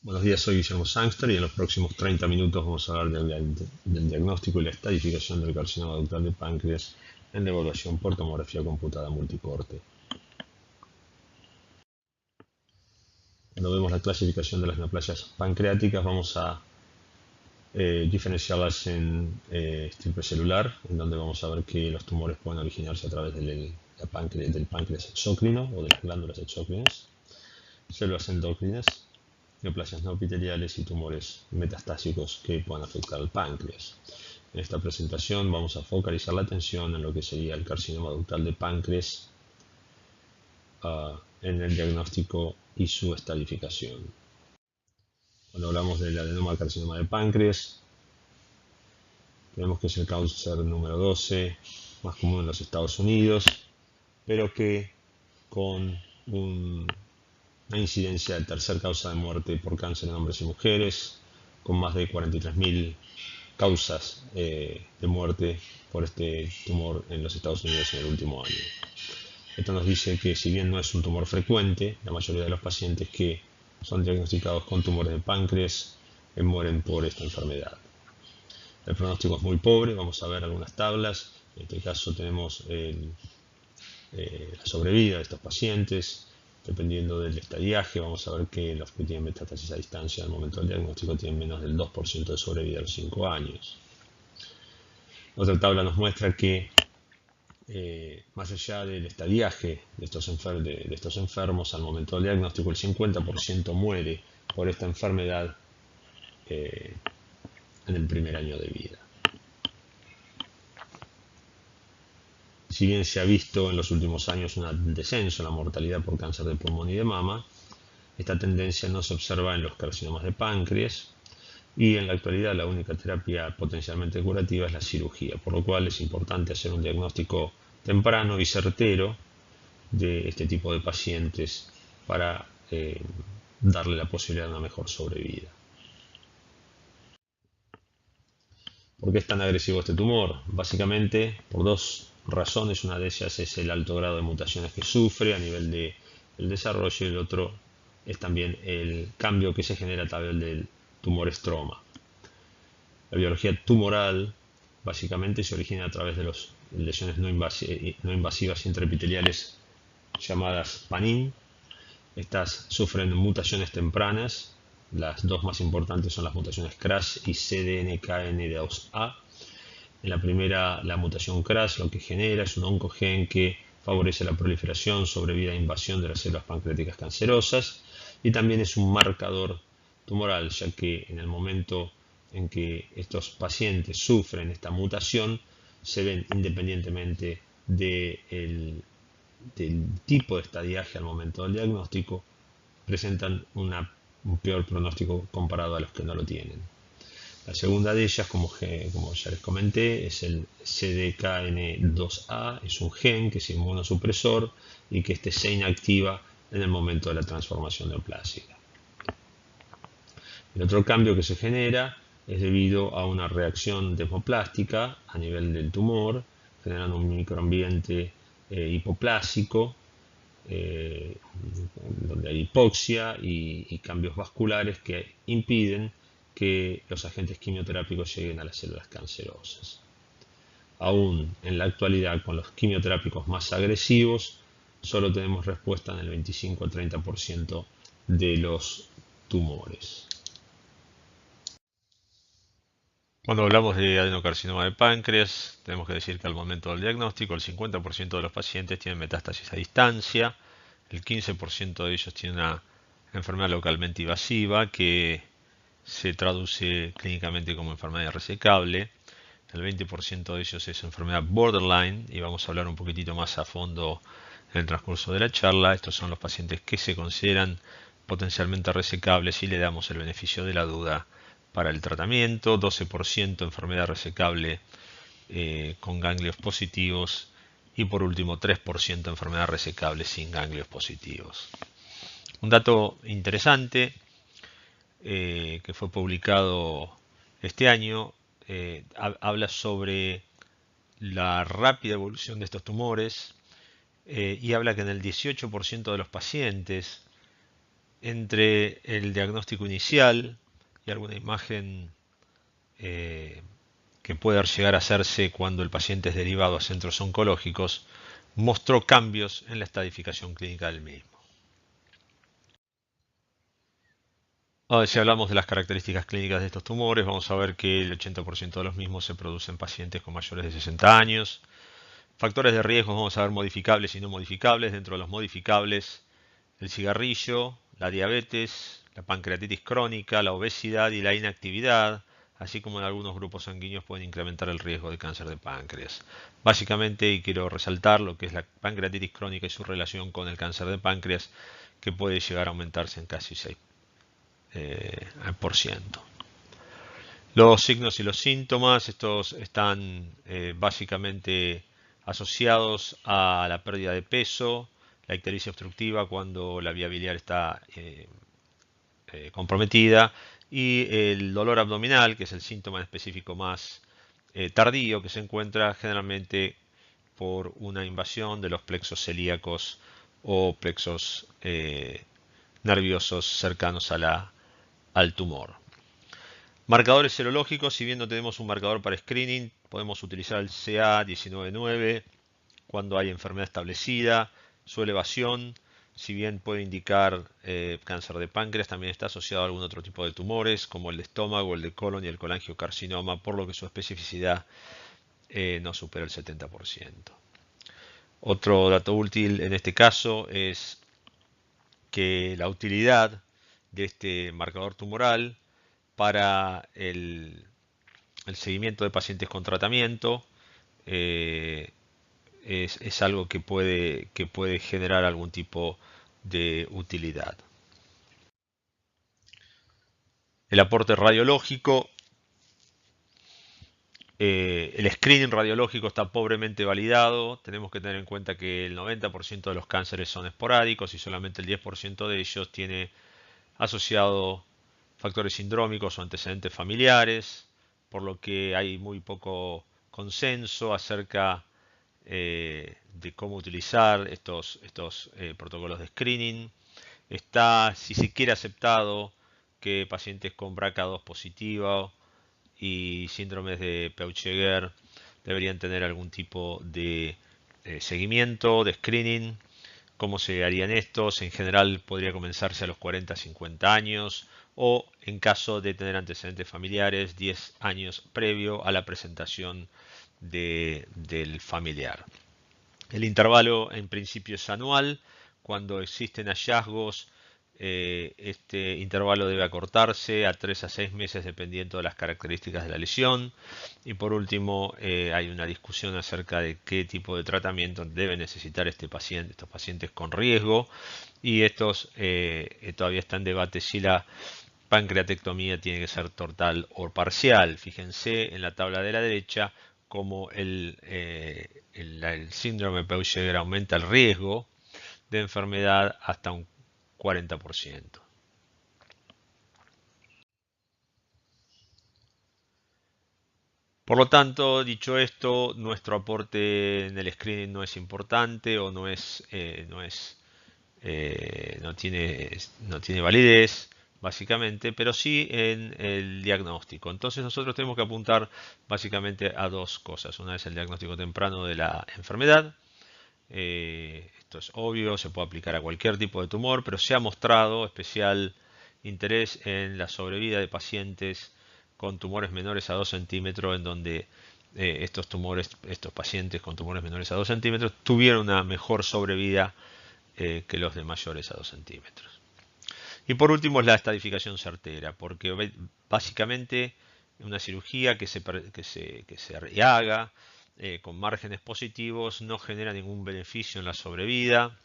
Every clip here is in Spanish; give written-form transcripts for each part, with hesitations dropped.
Buenos días, soy Guillermo Sangster y en los próximos 30 minutos vamos a hablar del diagnóstico y la estadificación del carcinoma ductal de páncreas en la evaluación por tomografía computada multicorte. Cuando vemos la clasificación de las neoplasias pancreáticas vamos a diferenciarlas en estirpe celular, en donde vamos a ver que los tumores pueden originarse a través del páncreas exócrino o de las glándulas exócrinas, células endócrinas, neoplasias no epiteliales y tumores metastásicos que puedan afectar al páncreas. En esta presentación vamos a focalizar la atención en lo que sería el carcinoma ductal de páncreas en el diagnóstico y su estadificación. Cuando hablamos del adenoma carcinoma de páncreas, vemos que es el cáncer número 12 más común en los Estados Unidos, pero que con una incidencia de tercera causa de muerte por cáncer en hombres y mujeres, con más de 43.000 causas de muerte por este tumor en los Estados Unidos en el último año. Esto nos dice que si bien no es un tumor frecuente, la mayoría de los pacientes que son diagnosticados con tumores de páncreas mueren por esta enfermedad. El pronóstico es muy pobre, vamos a ver algunas tablas. En este caso tenemos la sobrevida de estos pacientes. Dependiendo del estadiaje, vamos a ver que los que tienen metástasis a distancia al momento del diagnóstico tienen menos del 2% de sobrevida a los 5 años. Otra tabla nos muestra que más allá del estadiaje de estos enfermos, al momento del diagnóstico el 50% muere por esta enfermedad en el primer año de vida. Si bien se ha visto en los últimos años un descenso en la mortalidad por cáncer de pulmón y de mama, esta tendencia no se observa en los carcinomas de páncreas y en la actualidad la única terapia potencialmente curativa es la cirugía, por lo cual es importante hacer un diagnóstico temprano y certero de este tipo de pacientes para darle la posibilidad de una mejor sobrevida. ¿Por qué es tan agresivo este tumor? Básicamente por dos razones. Una de ellas es el alto grado de mutaciones que sufre a nivel del desarrollo y el otro es también el cambio que se genera a través del tumor estroma. La biología tumoral básicamente se origina a través de las lesiones no invasivas intraepiteliales llamadas PANIN. Estas sufren mutaciones tempranas. Las dos más importantes son las mutaciones KRAS y CDNKN2A. En la primera, la mutación KRAS lo que genera es un oncogen que favorece la proliferación, sobrevida e invasión de las células pancreáticas cancerosas y también es un marcador tumoral, ya que en el momento en que estos pacientes sufren esta mutación se ven independientemente del tipo de estadiaje al momento del diagnóstico, presentan un peor pronóstico comparado a los que no lo tienen. La segunda de ellas, como ya les comenté, es el CDKN2A, es un gen que es inmunosupresor y que se inactiva en el momento de la transformación neoplásica. El otro cambio que se genera es debido a una reacción desmoplástica a nivel del tumor, generando un microambiente hipoplásico, donde hay hipoxia y cambios vasculares que impiden que los agentes quimioterápicos lleguen a las células cancerosas. Aún en la actualidad, con los quimioterápicos más agresivos, solo tenemos respuesta en el 25 al 30% de los tumores. Cuando hablamos de adenocarcinoma de páncreas, tenemos que decir que al momento del diagnóstico el 50% de los pacientes tienen metástasis a distancia, el 15% de ellos tienen una enfermedad localmente invasiva que se traduce clínicamente como enfermedad resecable, el 20% de ellos es enfermedad borderline y vamos a hablar un poquitito más a fondo en el transcurso de la charla. Estos son los pacientes que se consideran potencialmente resecables y le damos el beneficio de la duda para el tratamiento, 12% enfermedad resecable con ganglios positivos y por último 3% enfermedad resecable sin ganglios positivos. Un dato interesante que fue publicado este año habla sobre la rápida evolución de estos tumores y habla que en el 18% de los pacientes entre el diagnóstico inicial y alguna imagen que puede llegar a hacerse cuando el paciente es derivado a centros oncológicos, mostró cambios en la estadificación clínica del mismo. Ahora, si hablamos de las características clínicas de estos tumores, vamos a ver que el 80% de los mismos se producen en pacientes con mayores de 60 años. Factores de riesgo, vamos a ver modificables y no modificables. Dentro de los modificables, el cigarrillo, la diabetes, la pancreatitis crónica, la obesidad y la inactividad, así como en algunos grupos sanguíneos pueden incrementar el riesgo de cáncer de páncreas. Básicamente, y quiero resaltar lo que es la pancreatitis crónica y su relación con el cáncer de páncreas, que puede llegar a aumentarse en casi 6%. Los signos y los síntomas, estos están básicamente asociados a la pérdida de peso, la ictericia obstructiva cuando la vía biliar está comprometida y el dolor abdominal, que es el síntoma específico más tardío, que se encuentra generalmente por una invasión de los plexos celíacos o plexos nerviosos cercanos al tumor. Marcadores serológicos, si bien no tenemos un marcador para screening, podemos utilizar el CA199 cuando hay enfermedad establecida, su elevación, si bien puede indicar cáncer de páncreas, también está asociado a algún otro tipo de tumores, como el de estómago, el de colon y el colangiocarcinoma, por lo que su especificidad no supera el 70%. Otro dato útil en este caso es que la utilidad de este marcador tumoral para el seguimiento de pacientes con tratamiento es algo que puede generar algún tipo de utilidad. El aporte radiológico, el screening radiológico está pobremente validado. Tenemos que tener en cuenta que el 90% de los cánceres son esporádicos y solamente el 10% de ellos tiene asociado factores sindrómicos o antecedentes familiares, por lo que hay muy poco consenso acerca de cómo utilizar estos protocolos de screening. Está, si se quiere, aceptado que pacientes con BRCA2 positiva y síndromes de Peugeot deberían tener algún tipo de seguimiento, de screening. ¿Cómo se harían estos? En general podría comenzarse a los 40-50 años o en caso de tener antecedentes familiares 10 años previo a la presentación del familiar. El intervalo en principio es anual. Cuando existen hallazgos, este intervalo debe acortarse a 3 a 6 meses dependiendo de las características de la lesión. Y por último, hay una discusión acerca de qué tipo de tratamiento debe necesitar estos pacientes con riesgo. Y estos todavía está en debate si la pancreatectomía tiene que ser total o parcial. Fíjense en la tabla de la derecha cómo el síndrome Peugeot aumenta el riesgo de enfermedad hasta un 40%. Por lo tanto, dicho esto, nuestro aporte en el screening no es importante o no tiene validez, básicamente, pero sí en el diagnóstico. Entonces nosotros tenemos que apuntar básicamente a dos cosas. Una es el diagnóstico temprano de la enfermedad. Esto es obvio, se puede aplicar a cualquier tipo de tumor, pero se ha mostrado especial interés en la sobrevida de pacientes con tumores menores a 2 centímetros, en donde estos pacientes con tumores menores a 2 centímetros tuvieron una mejor sobrevida que los de mayores a 2 centímetros. Y por último es la estadificación certera, porque básicamente una cirugía que se haga con márgenes positivos no genera ningún beneficio en la sobrevida.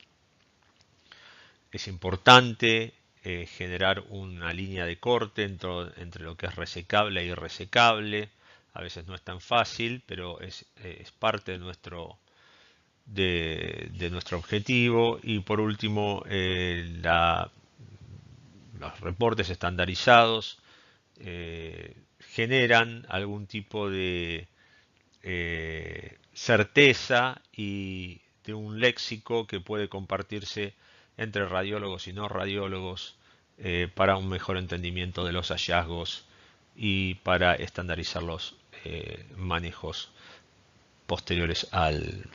Es importante generar una línea de corte entre lo que es resecable e irresecable. A veces no es tan fácil, pero es parte de nuestro objetivo. Y por último, los reportes estandarizados generan algún tipo de certeza y de un léxico que puede compartirse entre radiólogos y no radiólogos para un mejor entendimiento de los hallazgos y para estandarizar los manejos posteriores al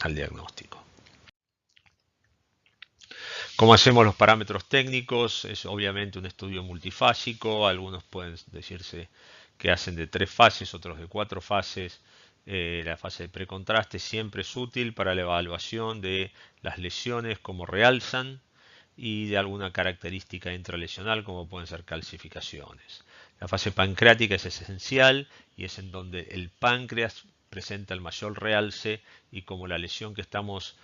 diagnóstico. ¿Cómo hacemos los parámetros técnicos? Es obviamente un estudio multifásico. Algunos pueden decirse que hacen de 3 fases, otros de 4 fases. La fase de precontraste siempre es útil para la evaluación de las lesiones como realzan y de alguna característica intralesional como pueden ser calcificaciones. La fase pancreática es esencial y es en donde el páncreas presenta el mayor realce y como la lesión que estamos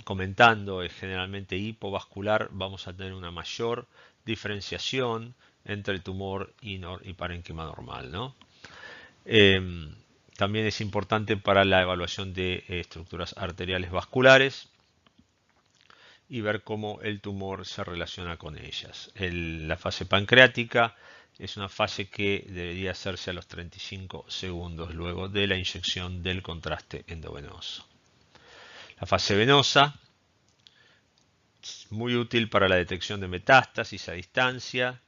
comentando es generalmente hipovascular, vamos a tener una mayor diferenciación entre el tumor y parénquima normal, ¿no? También es importante para la evaluación de estructuras arteriales vasculares y ver cómo el tumor se relaciona con ellas. La fase pancreática es una fase que debería hacerse a los 35 segundos luego de la inyección del contraste endovenoso. La fase venosa es muy útil para la detección de metástasis a distancia,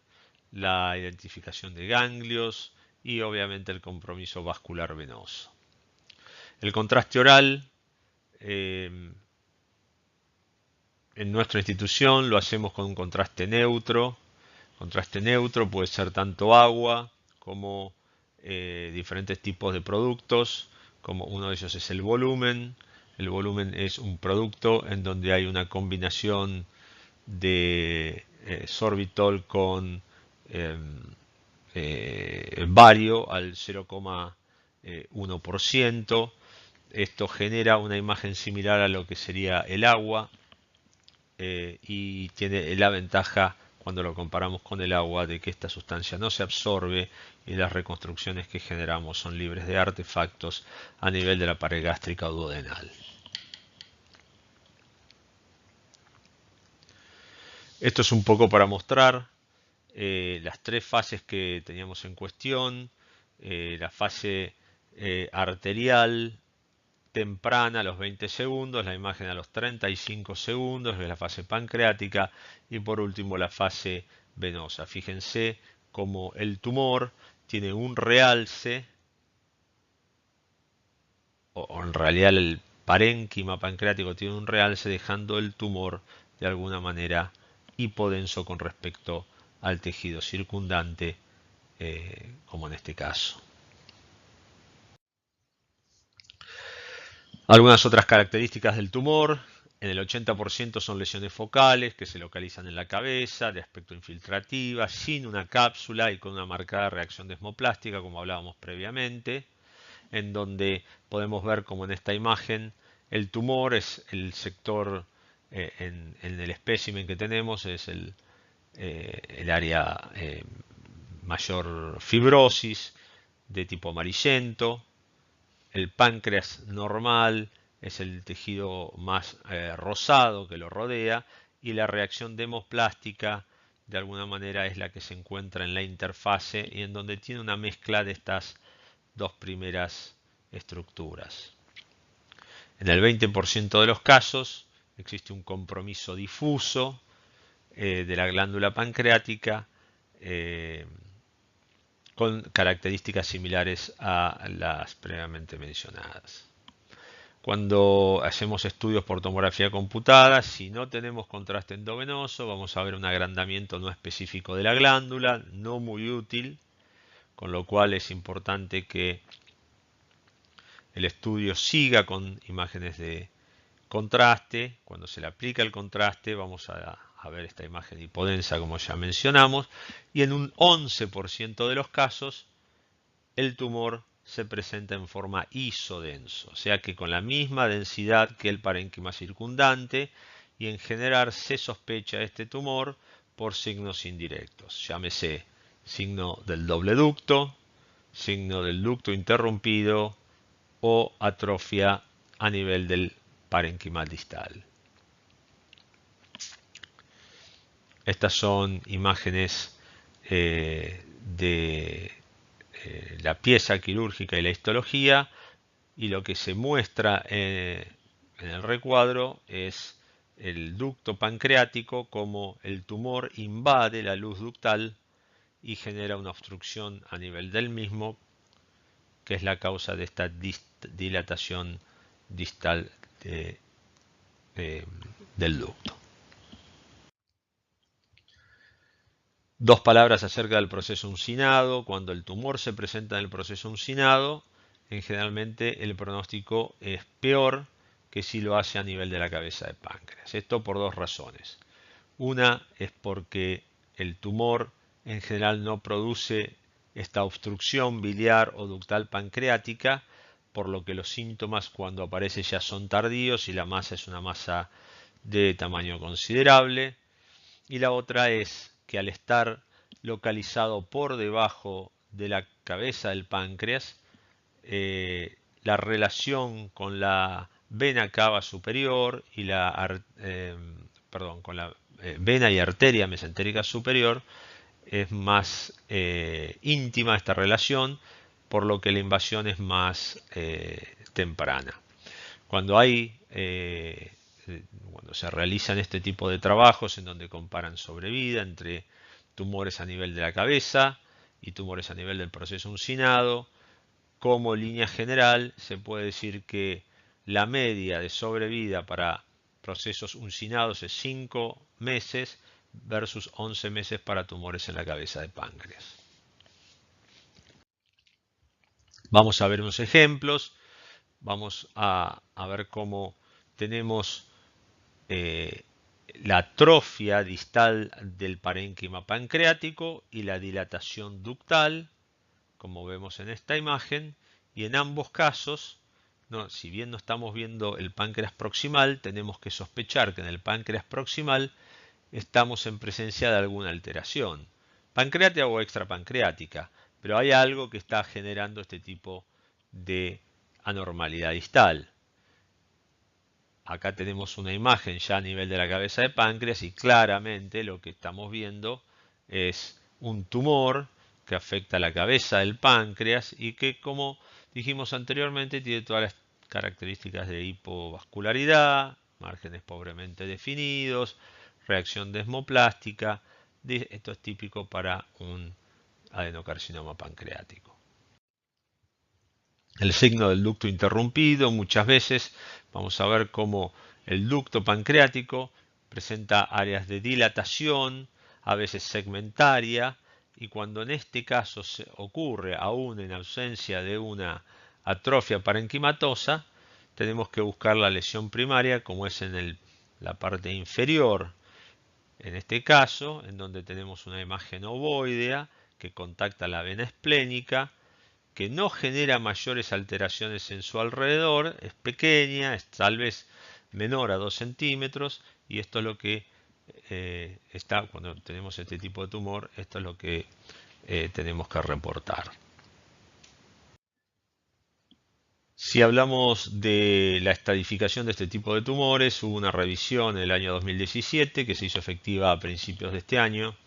la identificación de ganglios y obviamente el compromiso vascular venoso. El contraste oral en nuestra institución lo hacemos con un contraste neutro. Contraste neutro puede ser tanto agua como diferentes tipos de productos, como uno de ellos es el volumen. El volumen es un producto en donde hay una combinación de sorbitol con bario al 0,1%. Esto genera una imagen similar a lo que sería el agua y tiene la ventaja cuando lo comparamos con el agua de que esta sustancia no se absorbe y las reconstrucciones que generamos son libres de artefactos a nivel de la pared gástrica o duodenal. Esto es un poco para mostrar las 3 fases que teníamos en cuestión. La fase arterial temprana a los 20 segundos, la imagen a los 35 segundos, que es la fase pancreática, y por último la fase venosa. Fíjense cómo el tumor tiene un realce, o en realidad el parénquima pancreático tiene un realce, dejando el tumor de alguna manera hipodenso con respecto al tejido circundante, como en este caso. Algunas otras características del tumor: en el 80% son lesiones focales que se localizan en la cabeza, de aspecto infiltrativa, sin una cápsula y con una marcada reacción desmoplástica, como hablábamos previamente, en donde podemos ver como en esta imagen el tumor es el sector en el espécimen que tenemos, es el área mayor fibrosis de tipo amarillento. El páncreas normal es el tejido más rosado que lo rodea y la reacción demosplástica de alguna manera es la que se encuentra en la interfase y en donde tiene una mezcla de estas dos primeras estructuras. En el 20% de los casos existe un compromiso difuso de la glándula pancreática con características similares a las previamente mencionadas. Cuando hacemos estudios por tomografía computada, si no tenemos contraste endovenoso, vamos a ver un agrandamiento no específico de la glándula, no muy útil, con lo cual es importante que el estudio siga con imágenes de contraste. Cuando se le aplica el contraste, vamos a ver esta imagen hipodensa como ya mencionamos, y en un 11% de los casos el tumor se presenta en forma isodenso, o sea que con la misma densidad que el parénquima circundante, y en general se sospecha este tumor por signos indirectos, llámese signo del doble ducto, signo del ducto interrumpido o atrofia a nivel del parénquima distal. Estas son imágenes de la pieza quirúrgica y la histología, y lo que se muestra en el recuadro es el ducto pancreático, como el tumor invade la luz ductal y genera una obstrucción a nivel del mismo, que es la causa de esta dilatación distal del ducto. Dos palabras acerca del proceso uncinado. Cuando el tumor se presenta en el proceso uncinado, generalmente el pronóstico es peor que si lo hace a nivel de la cabeza de páncreas. Esto por dos razones. Una es porque el tumor en general no produce esta obstrucción biliar o ductal pancreática, por lo que los síntomas cuando aparecen ya son tardíos y la masa es una masa de tamaño considerable. Y la otra es que al estar localizado por debajo de la cabeza del páncreas, la relación con la vena cava superior y con la vena y arteria mesentérica superior es más íntima esta relación, por lo que la invasión es más temprana. Cuando se realizan este tipo de trabajos en donde comparan sobrevida entre tumores a nivel de la cabeza y tumores a nivel del proceso uncinado, como línea general se puede decir que la media de sobrevida para procesos uncinados es 5 meses versus 11 meses para tumores en la cabeza de páncreas. Vamos a ver unos ejemplos. Vamos a ver cómo tenemos la atrofia distal del parénquima pancreático y la dilatación ductal, como vemos en esta imagen, y en ambos casos, si bien no estamos viendo el páncreas proximal, tenemos que sospechar que en el páncreas proximal estamos en presencia de alguna alteración, pancreática o extrapancreática, pero hay algo que está generando este tipo de anormalidad distal. Acá tenemos una imagen ya a nivel de la cabeza de páncreas y claramente lo que estamos viendo es un tumor que afecta a la cabeza del páncreas y que, como dijimos anteriormente, tiene todas las características de hipovascularidad, márgenes pobremente definidos, reacción desmoplástica. Esto es típico para un adenocarcinoma pancreático. El signo del ducto interrumpido, muchas veces vamos a ver cómo el ducto pancreático presenta áreas de dilatación, a veces segmentaria, y cuando en este caso se ocurre aún en ausencia de una atrofia parenquimatosa, tenemos que buscar la lesión primaria, como es en la parte inferior, en este caso, en donde tenemos una imagen ovoidea que contacta la vena esplénica, que no genera mayores alteraciones en su alrededor, es pequeña, es tal vez menor a 2 centímetros, y esto es lo que cuando tenemos este tipo de tumor, esto es lo que tenemos que reportar. Si hablamos de la estadificación de este tipo de tumores, hubo una revisión en el año 2017 que se hizo efectiva a principios de este año,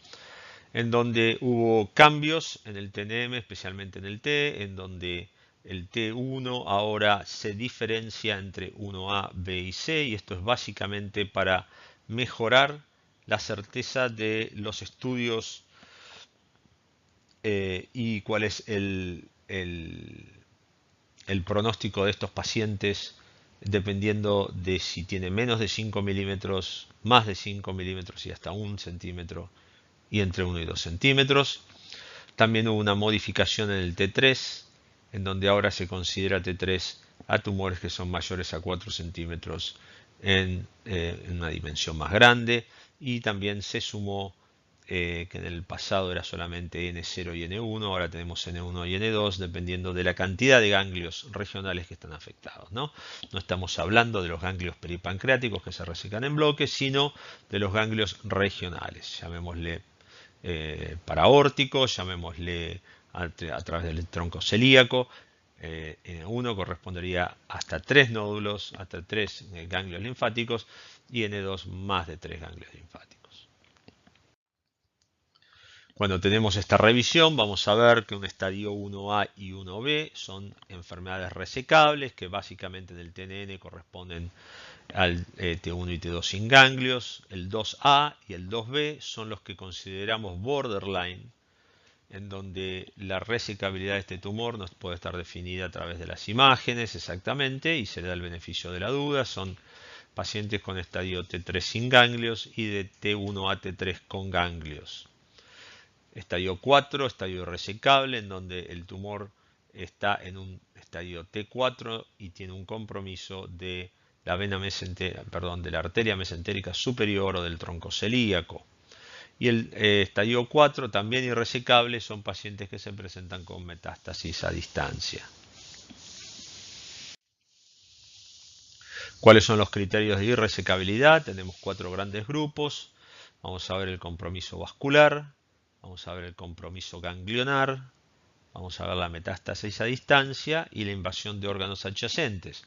en donde hubo cambios en el TNM, especialmente en el T, en donde el T1 ahora se diferencia entre 1A, B y C, y esto es básicamente para mejorar la certeza de los estudios y cuál es el pronóstico de estos pacientes dependiendo de si tiene menos de 5 milímetros, más de 5 milímetros y hasta 1 centímetro y entre 1 y 2 centímetros. También hubo una modificación en el T3, en donde ahora se considera T3 a tumores que son mayores a 4 centímetros en una dimensión más grande, y también se sumó que en el pasado era solamente N0 y N1, ahora tenemos N1 y N2 dependiendo de la cantidad de ganglios regionales que están afectados, ¿no? No estamos hablando de los ganglios peripancreáticos que se resecan en bloque, sino de los ganglios regionales, llamémosle paraórticos, llamémosle a través del tronco celíaco. N1 correspondería hasta 3 nódulos, hasta 3 ganglios linfáticos, y N2 más de 3 ganglios linfáticos. Cuando tenemos esta revisión vamos a ver que un estadio 1A y 1B son enfermedades resecables que básicamente en el TNN corresponden al T1 y T2 sin ganglios. El 2A y el 2B son los que consideramos borderline, en donde la resecabilidad de este tumor no puede estar definida a través de las imágenes exactamente y se le da el beneficio de la duda. Son pacientes con estadio T3 sin ganglios y de T1 a T3 con ganglios. Estadio 4, estadio resecable, en donde el tumor está en un estadio T4 y tiene un compromiso de la vena mesentérica, perdón, de la arteria mesentérica superior o del tronco celíaco. Y el estadio 4, también irresecable, son pacientes que se presentan con metástasis a distancia. ¿Cuáles son los criterios de irresecabilidad? Tenemos 4 grandes grupos. Vamos a ver el compromiso vascular, vamos a ver el compromiso ganglionar, vamos a ver la metástasis a distancia y la invasión de órganos adyacentes.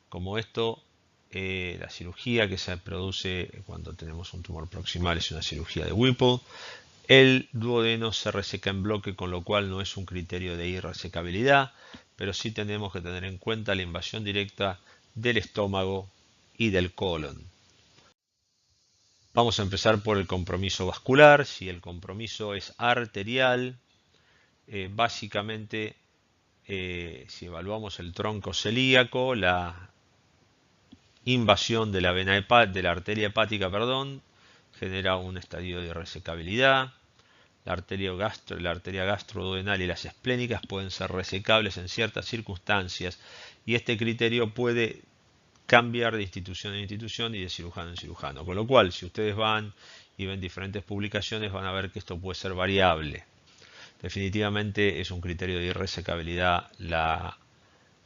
Como esto, la cirugía que se produce cuando tenemos un tumor proximal es una cirugía de Whipple. El duodeno se reseca en bloque, con lo cual no es un criterio de irresecabilidad, pero sí tenemos que tener en cuenta la invasión directa del estómago y del colon. Vamos a empezar por el compromiso vascular. Si el compromiso es arterial, básicamente, si evaluamos el tronco celíaco, la invasión de la arteria hepática, genera un estadio de irresecabilidad. La arteria gastroduodenal y las esplénicas pueden ser resecables en ciertas circunstancias, y este criterio puede cambiar de institución en institución y de cirujano en cirujano. Con lo cual, si ustedes van y ven diferentes publicaciones, van a ver que esto puede ser variable. Definitivamente es un criterio de irresecabilidad la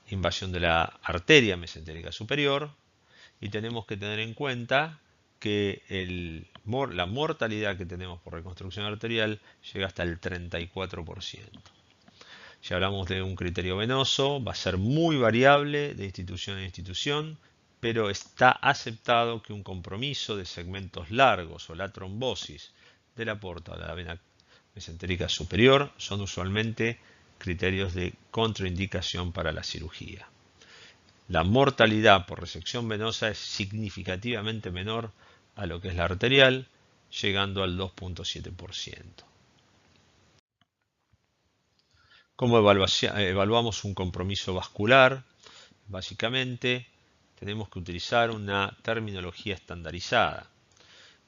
invasión de la arteria mesentérica superior, y tenemos que tener en cuenta que la mortalidad que tenemos por reconstrucción arterial llega hasta el 34%. Si hablamos de un criterio venoso, va a ser muy variable de institución en institución, pero está aceptado que un compromiso de segmentos largos o la trombosis de la porta o de la vena mesentérica superior son usualmente criterios de contraindicación para la cirugía. La mortalidad por resección venosa es significativamente menor a lo que es la arterial, llegando al 2.7%. ¿Cómo evaluamos un compromiso vascular? Básicamente, tenemos que utilizar una terminología estandarizada.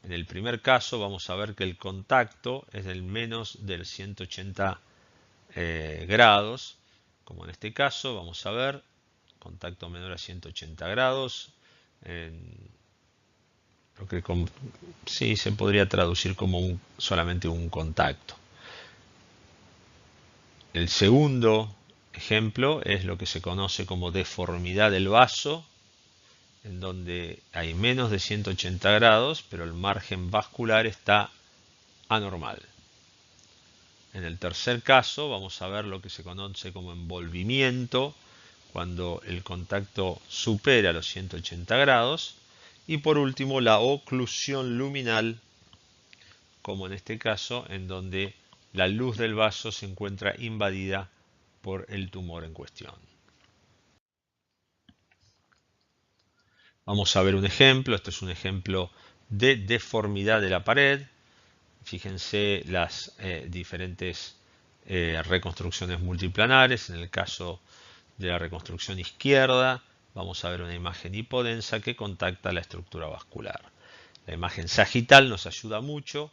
En el primer caso vamos a ver que el contacto es del menos del 180 grados, como en este caso. Vamos a ver contacto menor a 180 grados. Lo que sí se podría traducir como solamente un contacto. El segundo ejemplo es lo que se conoce como deformidad del vaso, en donde hay menos de 180 grados, pero el margen vascular está anormal. En el tercer caso vamos a ver lo que se conoce como envolvimiento, cuando el contacto supera los 180 grados. Y por último, la oclusión luminal, como en este caso, en donde la luz del vaso se encuentra invadida por el tumor en cuestión. Vamos a ver un ejemplo. Esto es un ejemplo de deformidad de la pared. Fíjense las diferentes reconstrucciones multiplanares. En el caso de la reconstrucción izquierda, vamos a ver una imagen hipodensa que contacta la estructura vascular. La imagen sagital nos ayuda mucho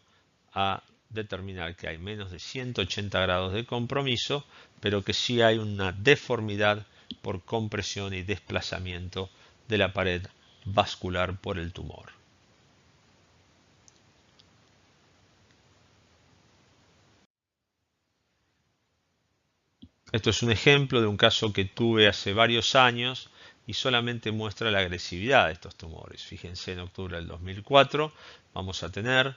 a determinar que hay menos de 180 grados de compromiso, pero que sí hay una deformidad por compresión y desplazamiento de la pared vascular por el tumor. Esto es un ejemplo de un caso que tuve hace varios años y solamente muestra la agresividad de estos tumores. Fíjense, en octubre del 2004 vamos a tener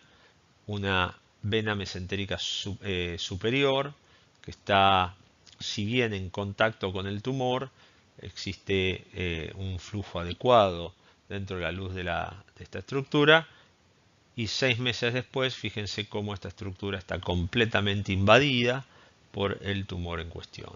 una vena mesentérica superior que está, si bien en contacto con el tumor, existe un flujo adecuado dentro de la luz de esta estructura, y 6 meses después, fíjense cómo esta estructura está completamente invadida por el tumor en cuestión.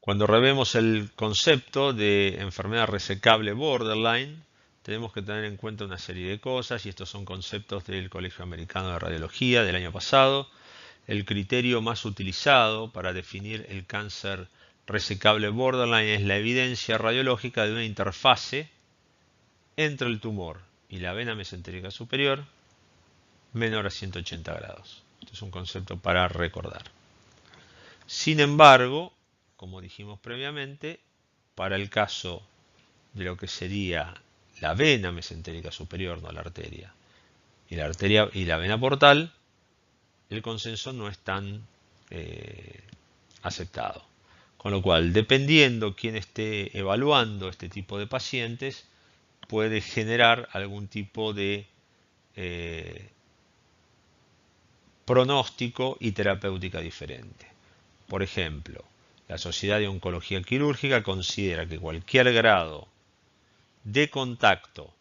Cuando revemos el concepto de enfermedad resecable borderline, tenemos que tener en cuenta una serie de cosas, y estos son conceptos del Colegio Americano de Radiología del año pasado. El criterio más utilizado para definir el cáncer resecable borderline es la evidencia radiológica de una interfase entre el tumor y la vena mesentérica superior menor a 180 grados. Este es un concepto para recordar. Sin embargo, como dijimos previamente, para el caso de lo que sería la vena mesentérica superior, no la arteria, y la vena portal, el consenso no es tan aceptado. Con lo cual, dependiendo quién esté evaluando este tipo de pacientes, puede generar algún tipo de pronóstico y terapéutica diferente. Por ejemplo, la Sociedad de Oncología Quirúrgica considera que cualquier grado de contacto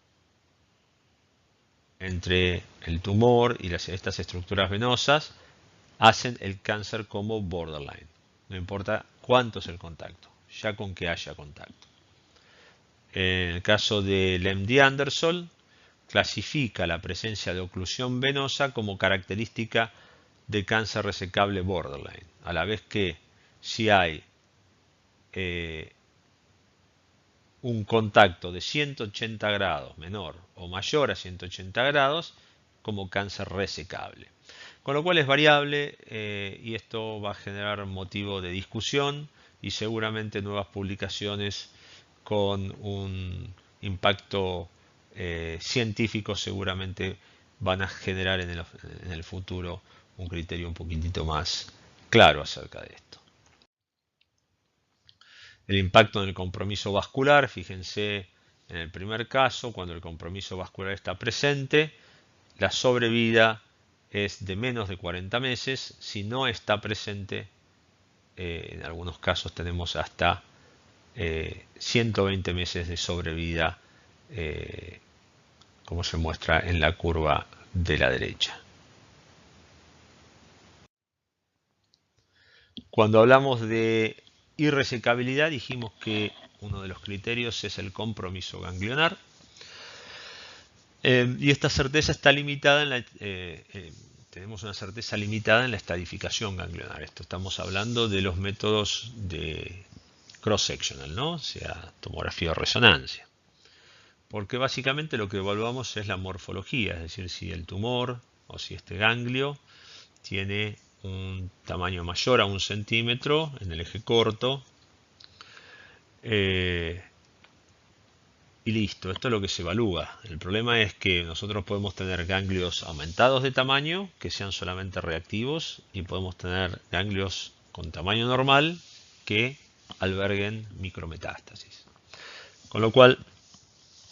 entre el tumor y estas estructuras venosas hacen el cáncer como borderline. No importa cuánto es el contacto, ya con que haya contacto. En el caso del MD Anderson, clasifica la presencia de oclusión venosa como característica de cáncer resecable borderline, a la vez que si hay un contacto de 180 grados menor o mayor a 180 grados como cáncer resecable. Con lo cual es variable y esto va a generar motivo de discusión y seguramente nuevas publicaciones con un impacto científico seguramente van a generar en el futuro un criterio un poquitito más claro acerca de esto. El impacto en el compromiso vascular, fíjense en el primer caso, cuando el compromiso vascular está presente, la sobrevida es de menos de 40 meses. Si no está presente, en algunos casos tenemos hasta 120 meses de sobrevida, como se muestra en la curva de la derecha. Cuando hablamos de irresecabilidad, dijimos que uno de los criterios es el compromiso ganglionar. Y esta certeza está limitada tenemos una certeza limitada en la estadificación ganglionar. Esto estamos hablando de los métodos de cross-sectional, ¿no? O sea, tomografía o resonancia. Porque básicamente lo que evaluamos es la morfología, es decir, si el tumor o si este ganglio tiene un tamaño mayor a 1 centímetro en el eje corto. Y listo, esto es lo que se evalúa. El problema es que nosotros podemos tener ganglios aumentados de tamaño, que sean solamente reactivos, y podemos tener ganglios con tamaño normal que alberguen micrometástasis. Con lo cual,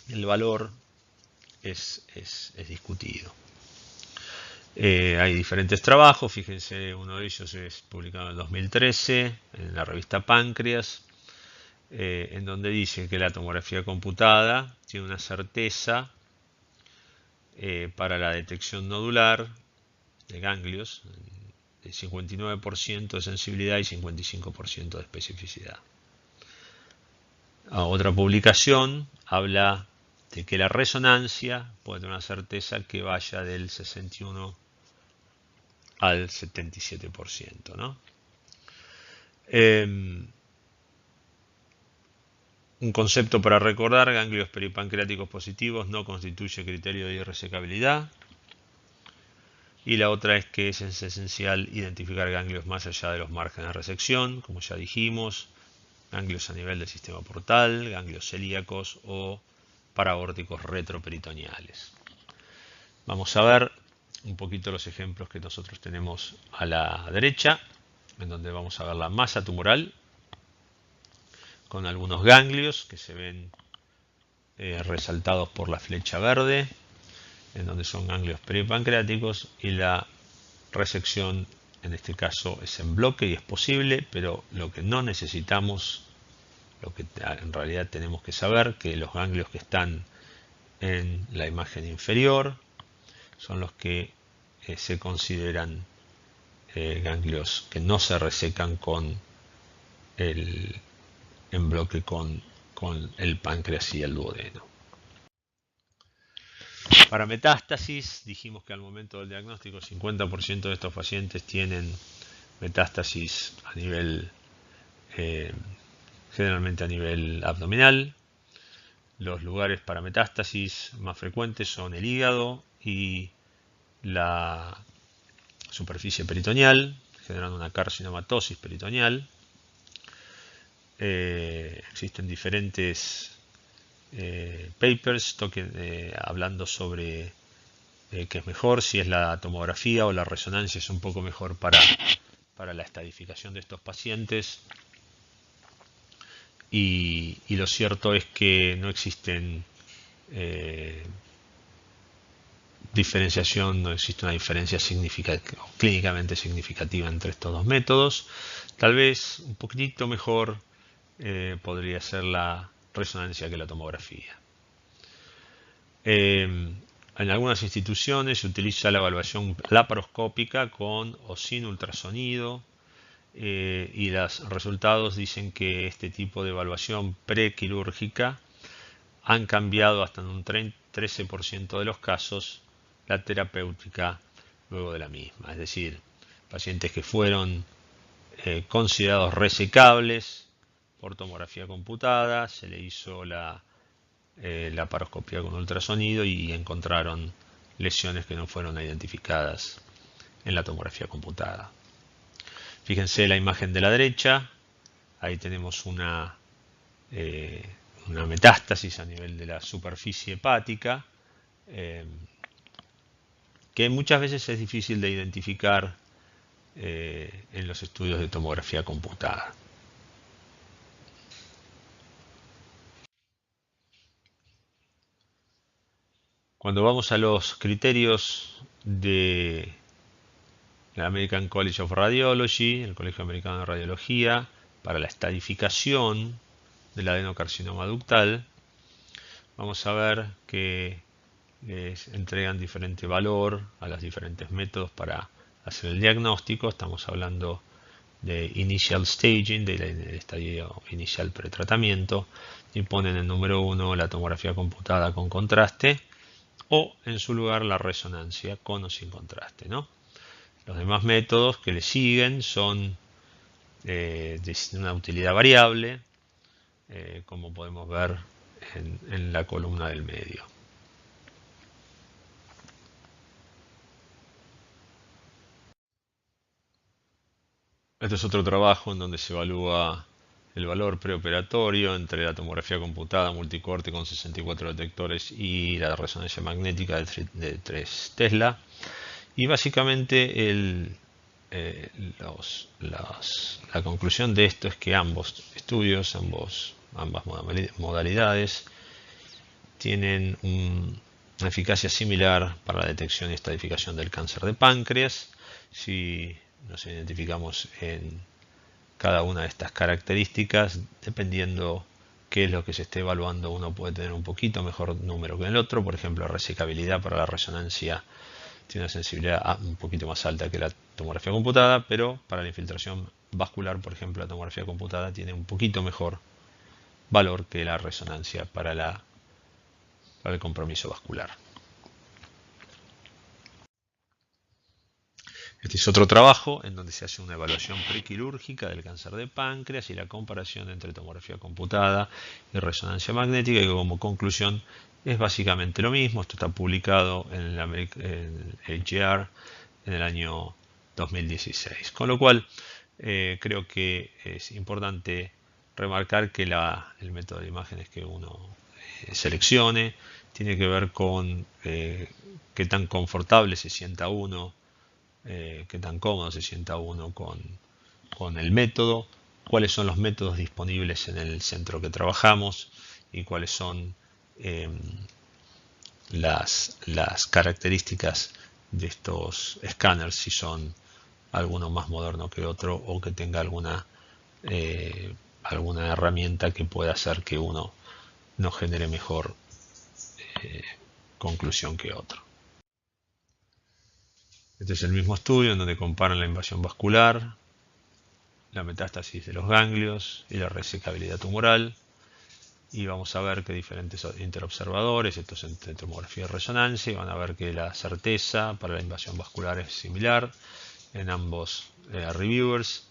el valor es discutido. Hay diferentes trabajos, fíjense, uno de ellos es publicado en el 2013 en la revista Páncreas, en donde dice que la tomografía computada tiene una certeza para la detección nodular de ganglios de 59% de sensibilidad y 55% de especificidad. Otra publicación habla de que la resonancia puede tener una certeza que vaya del 61 al 77%, ¿no? Un concepto para recordar: ganglios peripancreáticos positivos no constituye criterio de irresecabilidad. Y la otra es que es esencial identificar ganglios más allá de los márgenes de resección, como ya dijimos, ganglios a nivel del sistema portal, ganglios celíacos o paraórticos retroperitoneales. Vamos a ver un poquito los ejemplos que nosotros tenemos a la derecha, en donde vamos a ver la masa tumoral con algunos ganglios que se ven resaltados por la flecha verde, en donde son ganglios peripancreáticos, y la resección en este caso es en bloque y es posible, pero lo que no necesitamos, lo que en realidad tenemos que saber, que los ganglios que están en la imagen inferior son los que se consideran ganglios que no se resecan con en bloque con el páncreas y el duodeno. Para metástasis, dijimos que al momento del diagnóstico 50% de estos pacientes tienen metástasis a nivel, generalmente a nivel abdominal. Los lugares para metástasis más frecuentes son el hígado y la superficie peritoneal, generando una carcinomatosis peritoneal. Existen diferentes papers hablando sobre qué es mejor, si es la tomografía o la resonancia es un poco mejor para la estadificación de estos pacientes. Y lo cierto es que no existen diferenciación, no existe una diferencia clínicamente significativa entre estos dos métodos. Tal vez un poquitito mejor podría ser la resonancia que la tomografía. En algunas instituciones se utiliza la evaluación laparoscópica con o sin ultrasonido y los resultados dicen que este tipo de evaluación prequirúrgica han cambiado hasta en un 13% de los casos la terapéutica luego de la misma. Es decir, pacientes que fueron considerados resecables por tomografía computada, se le hizo la laparoscopía con ultrasonido y encontraron lesiones que no fueron identificadas en la tomografía computada. Fíjense la imagen de la derecha, ahí tenemos una metástasis a nivel de la superficie hepática, que muchas veces es difícil de identificar en los estudios de tomografía computada. Cuando vamos a los criterios de la American College of Radiology, el Colegio Americano de Radiología, para la estadificación del adenocarcinoma ductal, vamos a ver que les entregan diferente valor a los diferentes métodos para hacer el diagnóstico. Estamos hablando de initial staging, del estadio inicial pretratamiento, y ponen en número 1 la tomografía computada con contraste o en su lugar la resonancia con o sin contraste, ¿no? Los demás métodos que le siguen son de una utilidad variable, como podemos ver en la columna del medio. Este es otro trabajo en donde se evalúa el valor preoperatorio entre la tomografía computada multicorte con 64 detectores y la resonancia magnética de 3 Tesla. Y básicamente la conclusión de esto es que ambos estudios, ambas modalidades, tienen una eficacia similar para la detección y estadificación del cáncer de páncreas. Si nos identificamos en cada una de estas características, dependiendo qué es lo que se esté evaluando, uno puede tener un poquito mejor número que el otro. Por ejemplo, la resecabilidad para la resonancia tiene una sensibilidad un poquito más alta que la tomografía computada, pero para la infiltración vascular, por ejemplo, la tomografía computada tiene un poquito mejor valor que la resonancia para el compromiso vascular. Este es otro trabajo en donde se hace una evaluación prequirúrgica del cáncer de páncreas y la comparación entre tomografía computada y resonancia magnética, y como conclusión es básicamente lo mismo. Esto está publicado en el AJR en el año 2016. Con lo cual, creo que es importante remarcar que el método de imágenes que uno seleccione tiene que ver con qué tan confortable se sienta uno, qué tan cómodo se sienta uno con el método, cuáles son los métodos disponibles en el centro que trabajamos y cuáles son las características de estos escáneres, si son alguno más moderno que otro o que tenga alguna herramienta que pueda hacer que uno no genere mejor conclusión que otro. Este es el mismo estudio en donde comparan la invasión vascular la metástasis de los ganglios y la resecabilidad tumoral. Y vamos a ver que diferentes interobservadores, esto es entre tomografía y resonancia, y van a ver que la certeza para la invasión vascular es similar en ambos reviewers.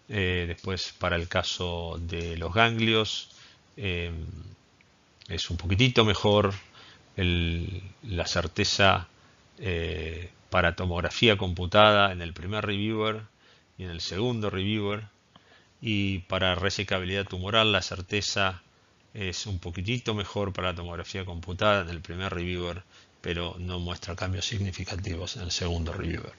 Después, para el caso de los ganglios, es un poquitito mejor la certeza para tomografía computada en el primer reviewer y en el segundo reviewer. Y para resecabilidad tumoral, la certeza es un poquitito mejor para la tomografía computada en el primer reviewer, pero no muestra cambios significativos en el segundo reviewer.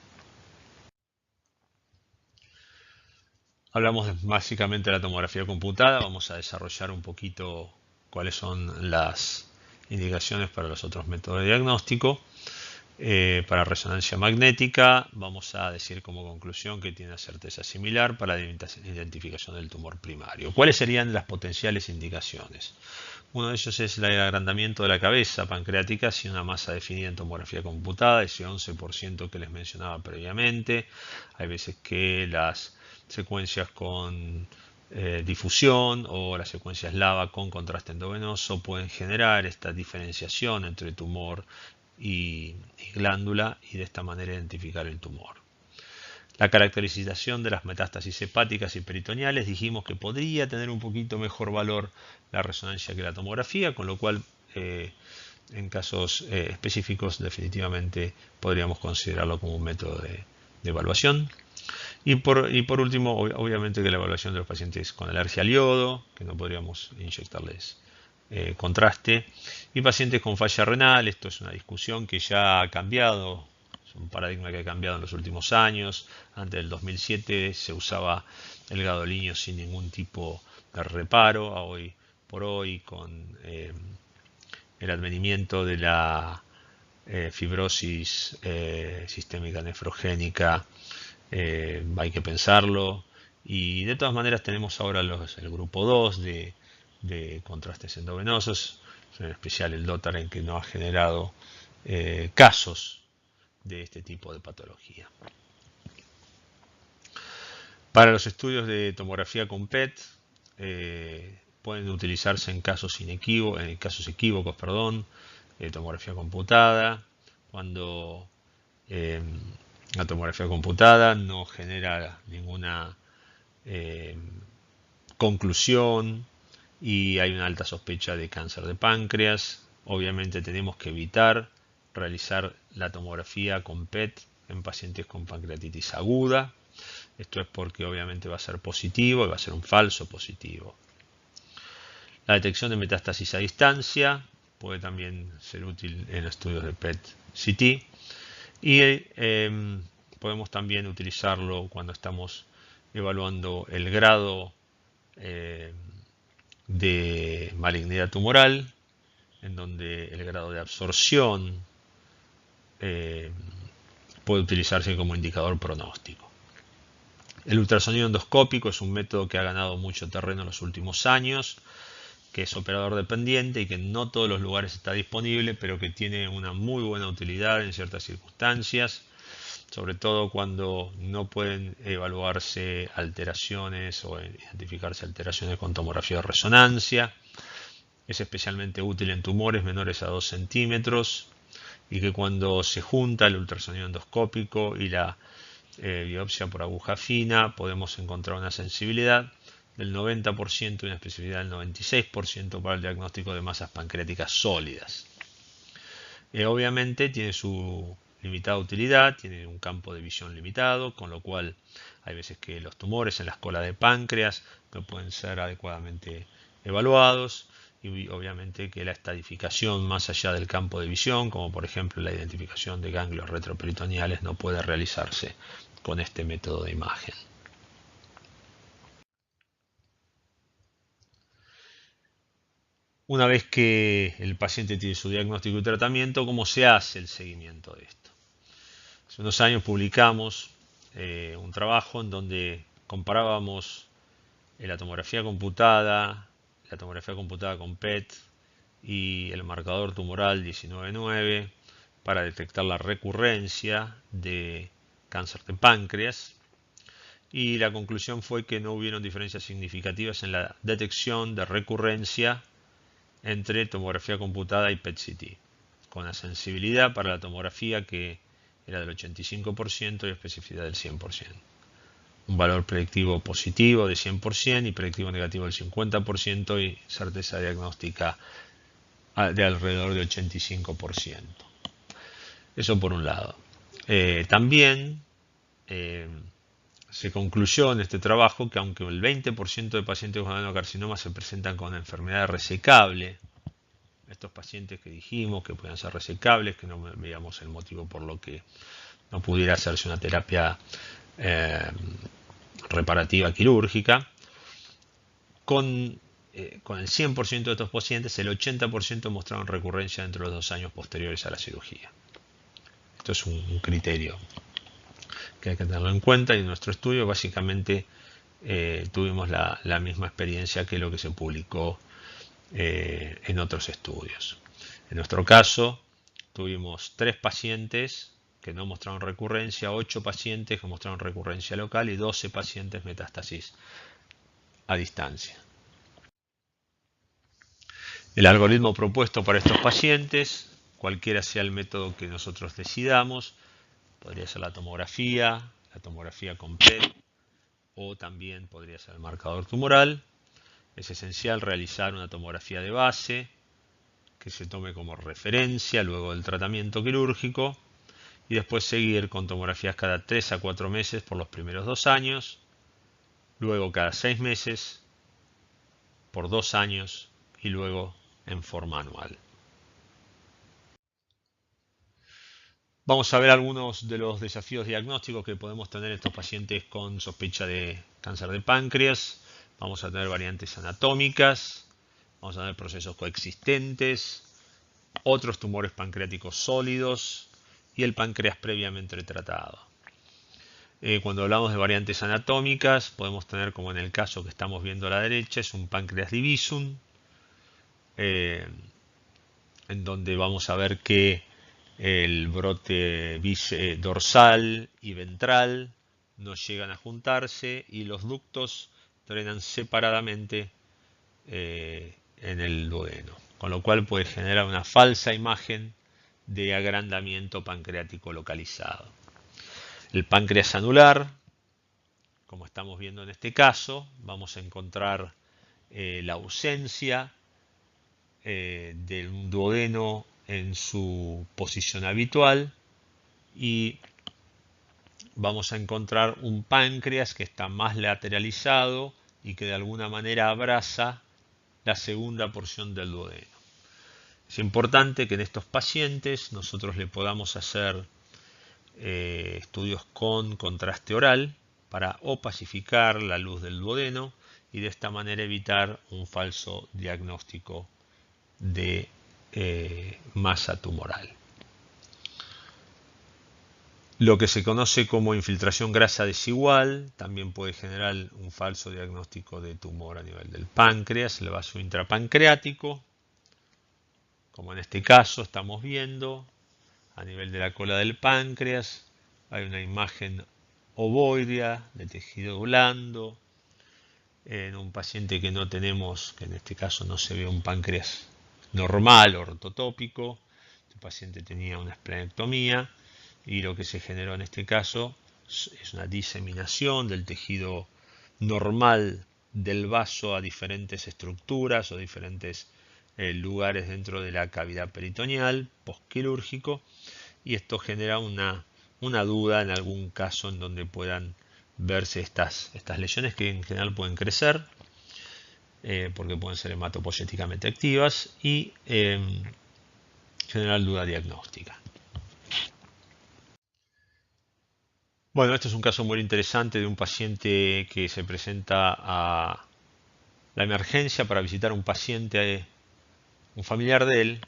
Hablamos básicamente de la tomografía computada. Vamos a desarrollar un poquito cuáles son las indicaciones para los otros métodos de diagnóstico. Para resonancia magnética vamos a decir como conclusión que tiene una certeza similar para la identificación del tumor primario. ¿Cuáles serían las potenciales indicaciones? Uno de ellos es el agrandamiento de la cabeza pancreática sin una masa definida en tomografía computada, ese 11% que les mencionaba previamente. Hay veces que las secuencias con difusión o las secuencias LAVA con contraste endovenoso pueden generar esta diferenciación entre tumor y glándula y de esta manera identificar el tumor. La caracterización de las metástasis hepáticas y peritoneales, dijimos que podría tener un poquito mejor valor la resonancia que la tomografía, con lo cual en casos específicos definitivamente podríamos considerarlo como un método de evaluación. Y por último, obviamente que la evaluación de los pacientes con alergia al yodo, que no podríamos inyectarles contraste, y pacientes con falla renal. Esto es una discusión que ya ha cambiado, es un paradigma que ha cambiado en los últimos años. Antes del 2007 se usaba el gadolinio sin ningún tipo de reparo. Hoy por hoy, con el advenimiento de la fibrosis sistémica nefrogénica, hay que pensarlo. Y de todas maneras tenemos ahora el grupo 2 de contrastes endovenosos, en especial el Dotaren, que no ha generado casos de este tipo de patología. Para los estudios de tomografía con PET pueden utilizarse en casos equívocos, tomografía computada, cuando la tomografía computada no genera ninguna conclusión y hay una alta sospecha de cáncer de páncreas. Obviamente tenemos que evitar realizar la tomografía con PET en pacientes con pancreatitis aguda. Esto es porque obviamente va a ser positivo y va a ser un falso positivo. La detección de metástasis a distancia puede también ser útil en estudios de PET-CT. Y podemos también utilizarlo cuando estamos evaluando el grado de malignidad tumoral, en donde el grado de absorción puede utilizarse como indicador pronóstico. El ultrasonido endoscópico es un método que ha ganado mucho terreno en los últimos años, que es operador dependiente y que en no todos los lugares está disponible, pero que tiene una muy buena utilidad en ciertas circunstancias, sobre todo cuando no pueden evaluarse alteraciones o identificarse alteraciones con tomografía de resonancia. Es especialmente útil en tumores menores a 2 centímetros y que cuando se junta el ultrasonido endoscópico y la biopsia por aguja fina podemos encontrar una sensibilidad del 90% y una especificidad del 96% para el diagnóstico de masas pancreáticas sólidas. Obviamente tiene su limitada utilidad, tiene un campo de visión limitado, con lo cual hay veces que los tumores en las colas de páncreas no pueden ser adecuadamente evaluados, y obviamente que la estadificación más allá del campo de visión, como por ejemplo la identificación de ganglios retroperitoneales, no puede realizarse con este método de imagen. Una vez que el paciente tiene su diagnóstico y tratamiento, ¿cómo se hace el seguimiento de esto? Hace unos años publicamos un trabajo en donde comparábamos la tomografía computada con PET y el marcador tumoral 19.9 para detectar la recurrencia de cáncer de páncreas. y la conclusión fue que no hubieron diferencias significativas en la detección de recurrencia entre tomografía computada y PET-CT, con la sensibilidad para la tomografía que era del 85% y especificidad del 100%. Un valor predictivo positivo de 100% y predictivo negativo del 50% y certeza diagnóstica de alrededor de 85%. Eso por un lado. También se concluyó en este trabajo que aunque el 20% de pacientes con adenocarcinoma se presentan con enfermedad resecable, estos pacientes que dijimos que puedan ser resecables, que no veíamos el motivo por lo que no pudiera hacerse una terapia reparativa quirúrgica, con el 100% de estos pacientes, el 80% mostraron recurrencia dentro de los 2 años posteriores a la cirugía. Esto es un criterio que hay que tenerlo en cuenta, y en nuestro estudio básicamente tuvimos la misma experiencia que lo que se publicó en otros estudios. En nuestro caso tuvimos 3 pacientes que no mostraron recurrencia, 8 pacientes que mostraron recurrencia local y 12 pacientes metástasis a distancia. El algoritmo propuesto para estos pacientes, cualquiera sea el método que nosotros decidamos, podría ser la tomografía con PET, o también podría ser el marcador tumoral. Es esencial realizar una tomografía de base que se tome como referencia luego del tratamiento quirúrgico, y después seguir con tomografías cada 3 a 4 meses por los primeros 2 años, luego cada 6 meses por 2 años y luego en forma anual. Vamos a ver algunos de los desafíos diagnósticos que podemos tener estos pacientes con sospecha de cáncer de páncreas. Vamos a tener variantes anatómicas, vamos a tener procesos coexistentes, otros tumores pancreáticos sólidos y el páncreas previamente tratado. Cuando hablamos de variantes anatómicas, podemos tener, como en el caso que estamos viendo a la derecha, es un páncreas divisum, en donde vamos a ver que el brote dorsal y ventral no llegan a juntarse y los ductos drenan separadamente en el duodeno, con lo cual puede generar una falsa imagen de agrandamiento pancreático localizado. El páncreas anular, como estamos viendo en este caso, vamos a encontrar la ausencia del duodeno en su posición habitual, y vamos a encontrar un páncreas que está más lateralizado y que de alguna manera abraza la segunda porción del duodeno. Es importante que en estos pacientes nosotros le podamos hacer estudios con contraste oral para opacificar la luz del duodeno y de esta manera evitar un falso diagnóstico de masa tumoral. Lo que se conoce como infiltración grasa desigual también puede generar un falso diagnóstico de tumor a nivel del páncreas, el vaso intrapancreático, como en este caso estamos viendo. A nivel de la cola del páncreas hay una imagen ovoidea de tejido blando en un paciente que no tenemos, que en este caso no se ve un páncreas normal, ortotópico. Este paciente tenía una esplenectomía y lo que se generó en este caso es una diseminación del tejido normal del vaso a diferentes estructuras o diferentes lugares dentro de la cavidad peritoneal postquirúrgico, y esto genera una duda en algún caso en donde puedan verse estas lesiones, que en general pueden crecer porque pueden ser hematopoyéticamente activas, y generar duda diagnóstica. Bueno, este es un caso muy interesante de un paciente que se presenta a la emergencia para visitar un paciente, un familiar de él,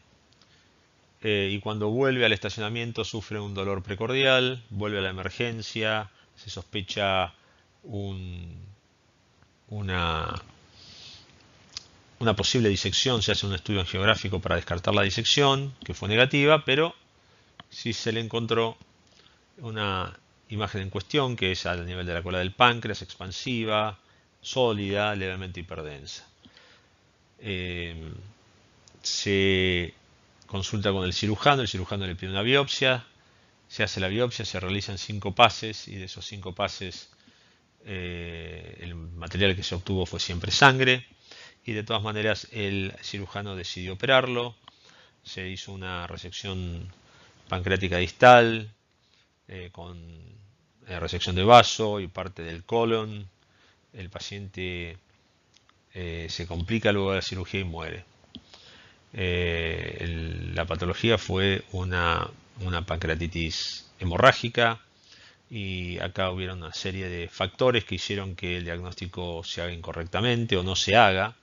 y cuando vuelve al estacionamiento sufre un dolor precordial, vuelve a la emergencia, se sospecha una posible disección, se hace un estudio angiográfico para descartar la disección, que fue negativa, pero sí se le encontró una imagen en cuestión, que es al nivel de la cola del páncreas, expansiva, sólida, levemente hiperdensa. Se consulta con el cirujano le pide una biopsia, se hace la biopsia, se realizan 5 pases y de esos 5 pases el material que se obtuvo fue siempre sangre y de todas maneras el cirujano decidió operarlo. Se hizo una resección pancreática distal con resección de vaso y parte del colon. El paciente se complica luego de la cirugía y muere. La patología fue una pancreatitis hemorrágica y acá hubieron una serie de factores que hicieron que el diagnóstico se haga incorrectamente o no se haga.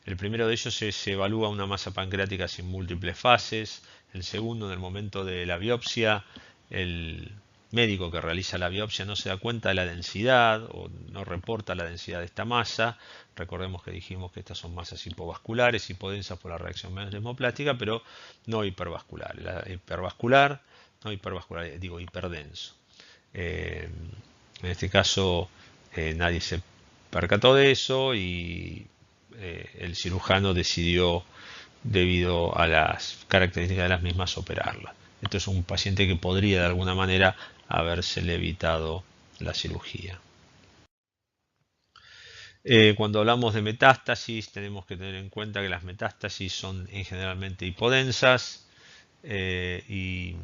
El primero de ellos se evalúa una masa pancreática sin múltiples fases. El segundo, en el momento de la biopsia, el médico que realiza la biopsia no se da cuenta de la densidad o no reporta la densidad de esta masa. Recordemos que dijimos que estas son masas hipovasculares, hipodensas por la reacción mesoplástica, pero no hipervasculares. La hipervascular, no hipervascular, digo hiperdenso. En este caso nadie se percató de eso y el cirujano decidió, debido a las características de las mismas, operarla. Esto es un paciente que podría de alguna manera habérsele evitado la cirugía. Cuando hablamos de metástasis tenemos que tener en cuenta que las metástasis son generalmente hipodensas y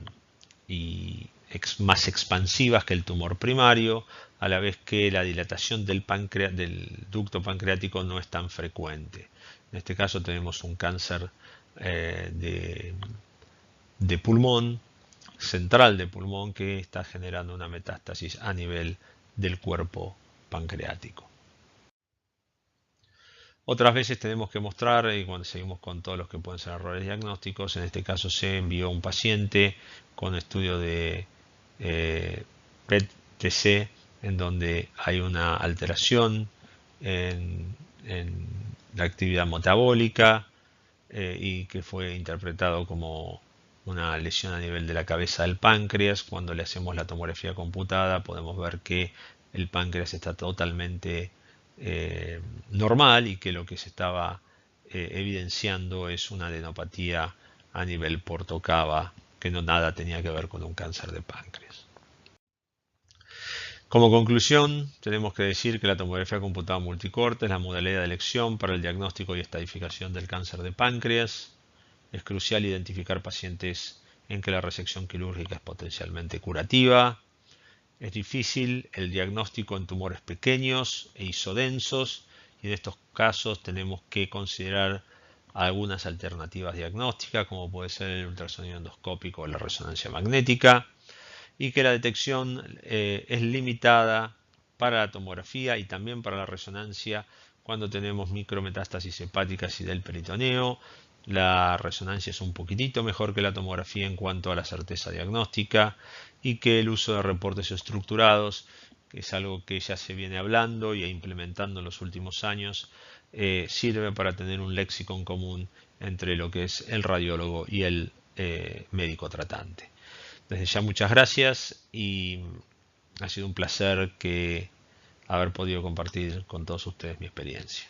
más expansivas que el tumor primario, a la vez que la dilatación del ducto pancreático no es tan frecuente. En este caso tenemos un cáncer de pulmón, central de pulmón, que está generando una metástasis a nivel del cuerpo pancreático. Otras veces tenemos que mostrar, y cuando seguimos con todos los que pueden ser errores diagnósticos, en este caso se envió un paciente con estudio de PET-TC en donde hay una alteración en la actividad metabólica y que fue interpretado como una lesión a nivel de la cabeza del páncreas. Cuando le hacemos la tomografía computada podemos ver que el páncreas está totalmente normal y que lo que se estaba evidenciando es una adenopatía a nivel portocava que no nada tenía que ver con un cáncer de páncreas. Como conclusión, tenemos que decir que la tomografía computada multicorte es la modalidad de elección para el diagnóstico y estadificación del cáncer de páncreas. Es crucial identificar pacientes en que la resección quirúrgica es potencialmente curativa. Es difícil el diagnóstico en tumores pequeños e isodensos y en estos casos tenemos que considerar algunas alternativas diagnósticas como puede ser el ultrasonido endoscópico o la resonancia magnética, y que la detección es limitada para la tomografía y también para la resonancia cuando tenemos micrometástasis hepáticas y del peritoneo. La resonancia es un poquitito mejor que la tomografía en cuanto a la certeza diagnóstica y que el uso de reportes estructurados, que es algo que ya se viene hablando y implementando en los últimos años, sirve para tener un léxico en común entre lo que es el radiólogo y el médico tratante. Desde ya muchas gracias y ha sido un placer haber podido compartir con todos ustedes mi experiencia.